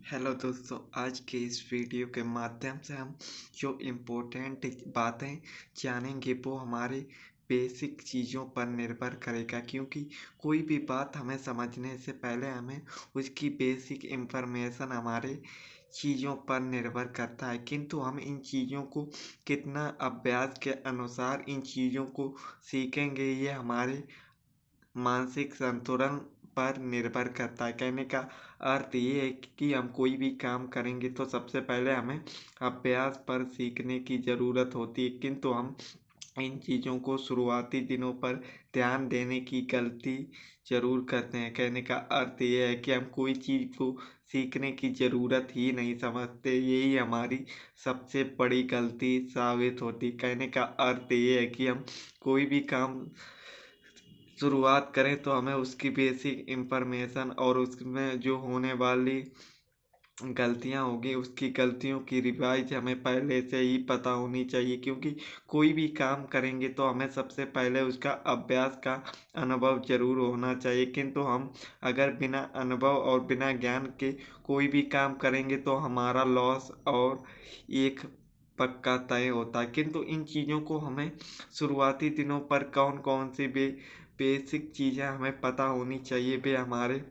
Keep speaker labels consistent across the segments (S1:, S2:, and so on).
S1: Hello दोस्तों, आज के इस वीडियो के माध्यम से हम जो इम्पोर्टेंट बातें जानेंगे वो हमारे बेसिक चीज़ों पर निर्भर करेगा, क्योंकि कोई भी बात हमें समझने से पहले हमें उसकी बेसिक इन्फॉर्मेशन हमारे चीज़ों पर निर्भर करता है। किंतु हम इन चीज़ों को कितना अभ्यास के अनुसार इन चीज़ों को सीखेंगे, ये हमारे मानसिक संतुलन पर निर्भर करता है। कहने का अर्थ ये है कि हम कोई भी काम करेंगे तो सबसे पहले हमें अभ्यास पर सीखने की ज़रूरत होती है, किंतु हम इन चीज़ों को शुरुआती दिनों पर ध्यान देने की गलती ज़रूर करते हैं। कहने का अर्थ ये है कि हम कोई चीज़ को सीखने की ज़रूरत ही नहीं समझते, यही हमारी सबसे बड़ी गलती साबित होती। कहने का अर्थ ये है कि हम कोई भी काम शुरुआत करें तो हमें उसकी बेसिक इन्फॉर्मेशन और उसमें जो होने वाली गलतियाँ होगी, उसकी गलतियों की रिवाइज हमें पहले से ही पता होनी चाहिए, क्योंकि कोई भी काम करेंगे तो हमें सबसे पहले उसका अभ्यास का अनुभव ज़रूर होना चाहिए। किंतु हम अगर बिना अनुभव और बिना ज्ञान के कोई भी काम करेंगे तो हमारा लॉस और एक पक्का तय होता है। किंतु इन चीज़ों को हमें शुरुआती दिनों पर कौन कौन सी बेसिक चीज़ें हमें पता होनी चाहिए, वे हमारे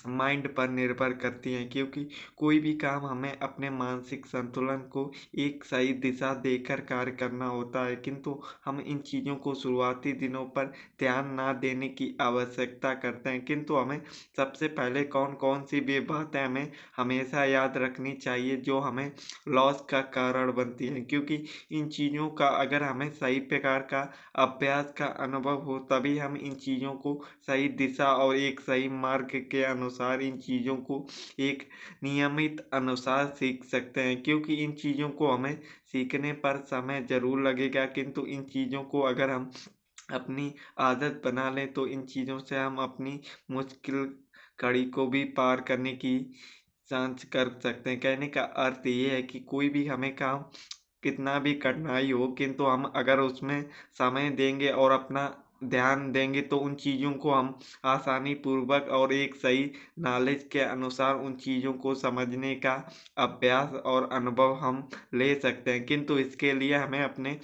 S1: माइंड पर निर्भर करती हैं, क्योंकि कोई भी काम हमें अपने मानसिक संतुलन को एक सही दिशा देकर कार्य करना होता है। किंतु हम इन चीज़ों को शुरुआती दिनों पर ध्यान ना देने की आवश्यकता करते हैं। किंतु हमें सबसे पहले कौन कौन सी वे बातें हमें हमेशा याद रखनी चाहिए जो हमें लॉस का कारण बनती हैं, क्योंकि इन चीज़ों का अगर हमें सही प्रकार का अभ्यास का अनुभव हो तभी हम इन चीज़ों को सही दिशा और एक सही मार्ग के अनुसार इन चीज़ों को एक नियमित अनुसार सीख सकते हैं। क्योंकि इन चीज़ों को हमें सीखने पर समय ज़रूर लगेगा, किंतु इन चीज़ों को अगर हम अपनी आदत बना लें तो इन चीज़ों से हम अपनी मुश्किल घड़ी को भी पार करने की जांच कर सकते हैं। कहने का अर्थ ये है कि कोई भी हमें काम कितना भी कठिनाई हो, किंतु हम अगर उसमें समय देंगे और अपना ध्यान देंगे तो उन चीज़ों को हम आसानी पूर्वक और एक सही नॉलेज के अनुसार उन चीज़ों को समझने का अभ्यास और अनुभव हम ले सकते हैं। किंतु इसके लिए हमें अपने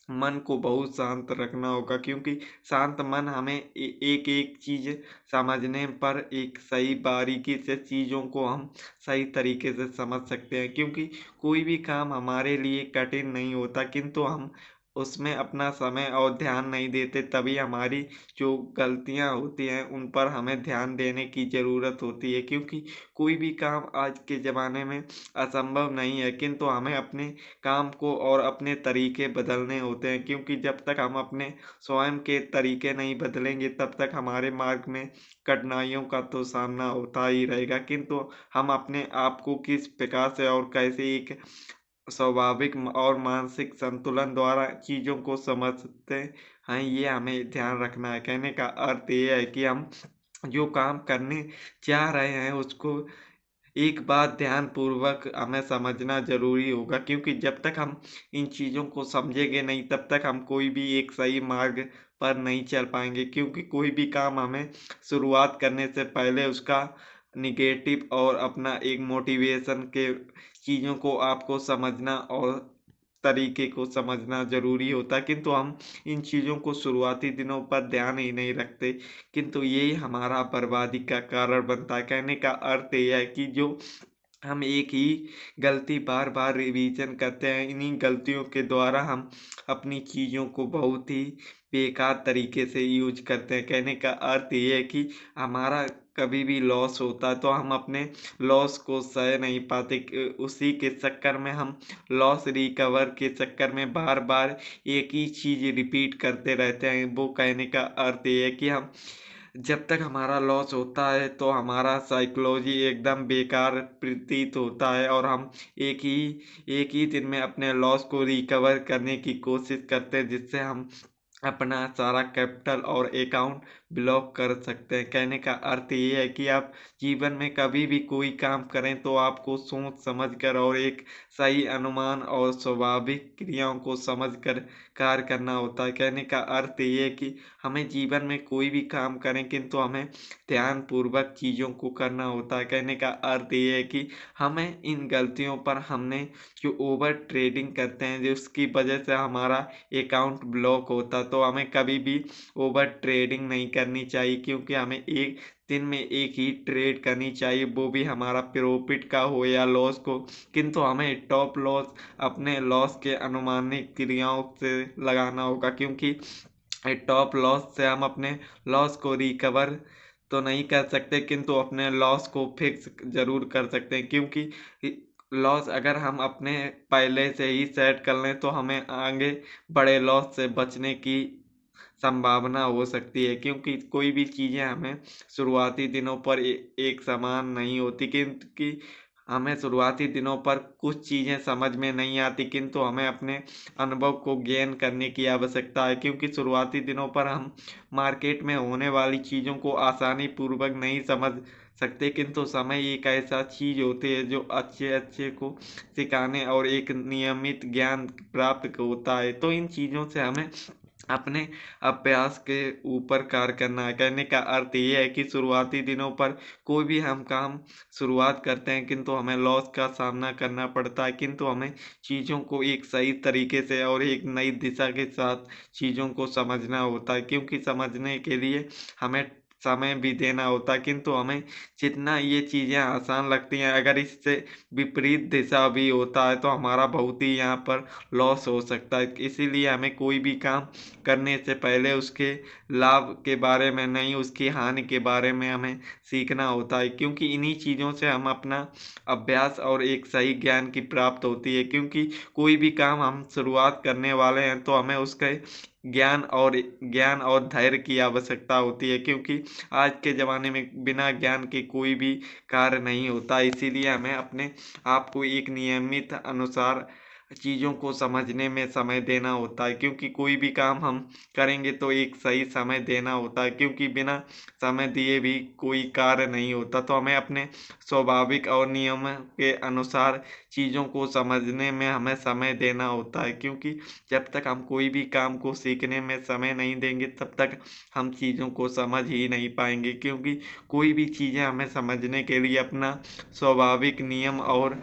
S1: मन को बहुत शांत रखना होगा, क्योंकि शांत मन हमें एक एक चीज़ समझने पर एक सही बारीकी से चीज़ों को हम सही तरीके से समझ सकते हैं। क्योंकि कोई भी काम हमारे लिए कठिन नहीं होता, किंतु हम उसमें अपना समय और ध्यान नहीं देते, तभी हमारी जो गलतियाँ होती हैं उन पर हमें ध्यान देने की ज़रूरत होती है। क्योंकि कोई भी काम आज के ज़माने में असंभव नहीं है, किंतु हमें अपने काम को और अपने तरीके बदलने होते हैं। क्योंकि जब तक हम अपने स्वयं के तरीके नहीं बदलेंगे तब तक हमारे मार्ग में कठिनाइयों का तो सामना होता ही रहेगा। किंतु हम अपने आप को किस प्रकार से और कैसे एक स्वाभाविक और मानसिक संतुलन द्वारा चीज़ों को समझते हैं, ये हमें ध्यान रखना है। कहने का अर्थ ये है कि हम जो काम करने जा रहे हैं उसको एक बात ध्यानपूर्वक हमें समझना ज़रूरी होगा, क्योंकि जब तक हम इन चीज़ों को समझेंगे नहीं तब तक हम कोई भी एक सही मार्ग पर नहीं चल पाएँगे। क्योंकि कोई भी काम हमें शुरुआत करने से पहले उसका नेगेटिव और अपना एक मोटिवेशन के चीज़ों को आपको समझना और तरीके को समझना ज़रूरी होता है। किंतु हम इन चीज़ों को शुरुआती दिनों पर ध्यान ही नहीं रखते, किंतु यही हमारा बर्बादी का कारण बनता है। कहने का अर्थ ये है कि जो हम एक ही गलती बार-बार रिवीजन करते हैं, इन्हीं गलतियों के द्वारा हम अपनी चीज़ों को बहुत ही बेकार तरीके से यूज़ करते हैं। कहने का अर्थ ये है कि हमारा कभी भी लॉस होता है तो हम अपने लॉस को सह नहीं पाते, उसी के चक्कर में हम लॉस रिकवर के चक्कर में बार-बार एक ही चीज़ रिपीट करते रहते हैं। वो कहने का अर्थ ये है कि हम जब तक हमारा लॉस होता है तो हमारा साइकोलॉजी एकदम बेकार प्रतीत होता है और हम एक ही दिन में अपने लॉस को रिकवर करने की कोशिश करते हैं, जिससे हम अपना सारा कैपिटल और अकाउंट ब्लॉक कर सकते हैं। कहने का अर्थ ये है कि आप जीवन में कभी भी कोई काम करें तो आपको सोच समझ कर और एक सही अनुमान और स्वाभाविक क्रियाओं को समझ कर कार्य करना होता है। कहने का अर्थ ये है कि हमें जीवन में कोई भी काम करें किंतु हमें ध्यानपूर्वक चीज़ों को करना होता है। कहने का अर्थ ये है कि हमें इन गलतियों पर हमने जो ओवर ट्रेडिंग करते हैं जिसकी वजह से हमारा अकाउंट ब्लॉक होता है, तो हमें कभी भी ओवर ट्रेडिंग नहीं करनी चाहिए क्योंकि हमें एक दिन में एक ही ट्रेड करनी चाहिए, वो भी हमारा प्रॉफिट का हो या लॉस को। किंतु हमें टॉप लॉस अपने लॉस के अनुमानित क्रियाओं से लगाना होगा क्योंकि टॉप लॉस से हम अपने लॉस को रिकवर तो नहीं कर सकते किंतु अपने लॉस को फिक्स ज़रूर कर सकते हैं क्योंकि लॉस अगर हम अपने पहले से ही सेट कर लें तो हमें आगे बड़े लॉस से बचने की संभावना हो सकती है क्योंकि कोई भी चीज़ें हमें शुरुआती दिनों पर एक समान नहीं होती क्योंकि हमें शुरुआती दिनों पर कुछ चीज़ें समझ में नहीं आती किंतु हमें अपने अनुभव को गेन करने की आवश्यकता है क्योंकि शुरुआती दिनों पर हम मार्केट में होने वाली चीज़ों को आसानी पूर्वक नहीं समझ सकते किंतु समय एक ऐसा चीज़ होती है जो अच्छे अच्छे को सिखाने और एक नियमित ज्ञान प्राप्त होता है। तो इन चीज़ों से हमें अपने अभ्यास के ऊपर कार्य करना है। कहने का अर्थ ये है कि शुरुआती दिनों पर कोई भी हम काम शुरुआत करते हैं किंतु हमें लॉस का सामना करना पड़ता है किंतु हमें चीज़ों को एक सही तरीके से और एक नई दिशा के साथ चीज़ों को समझना होता है क्योंकि समझने के लिए हमें समय भी देना होता है किंतु हमें जितना ये चीज़ें आसान लगती हैं अगर इससे विपरीत दिशा भी होता है तो हमारा बहुत ही यहाँ पर लॉस हो सकता है। इसीलिए हमें कोई भी काम करने से पहले उसके लाभ के बारे में नहीं उसकी हानि के बारे में हमें सीखना होता है क्योंकि इन्हीं चीज़ों से हम अपना अभ्यास और एक सही ज्ञान की प्राप्त होती है क्योंकि कोई भी काम हम शुरुआत करने वाले हैं तो हमें उसके ज्ञान और धैर्य की आवश्यकता होती है क्योंकि आज के ज़माने में बिना ज्ञान के कोई भी कार्य नहीं होता। इसीलिए हमें अपने आप को एक नियमित अनुसार चीज़ों को समझने में समय देना होता है क्योंकि कोई भी काम हम करेंगे तो एक सही समय देना होता है क्योंकि बिना समय दिए भी कोई कार्य नहीं होता। तो हमें अपने स्वाभाविक और नियम के अनुसार चीज़ों को समझने में हमें समय देना होता है क्योंकि जब तक हम कोई भी काम को सीखने में समय नहीं देंगे तब तक हम चीज़ों को समझ ही नहीं पाएंगे क्योंकि कोई भी चीज़ें हमें समझने के लिए अपना स्वाभाविक नियम और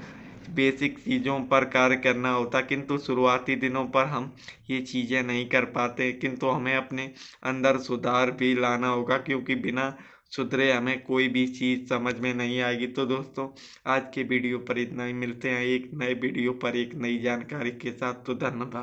S1: बेसिक चीज़ों पर कार्य करना होता किंतु शुरुआती दिनों पर हम ये चीज़ें नहीं कर पाते किंतु हमें अपने अंदर सुधार भी लाना होगा क्योंकि बिना सुधरे हमें कोई भी चीज़ समझ में नहीं आएगी। तो दोस्तों आज के वीडियो पर इतना ही, मिलते हैं एक नए वीडियो पर एक नई जानकारी के साथ। तो धन्यवाद।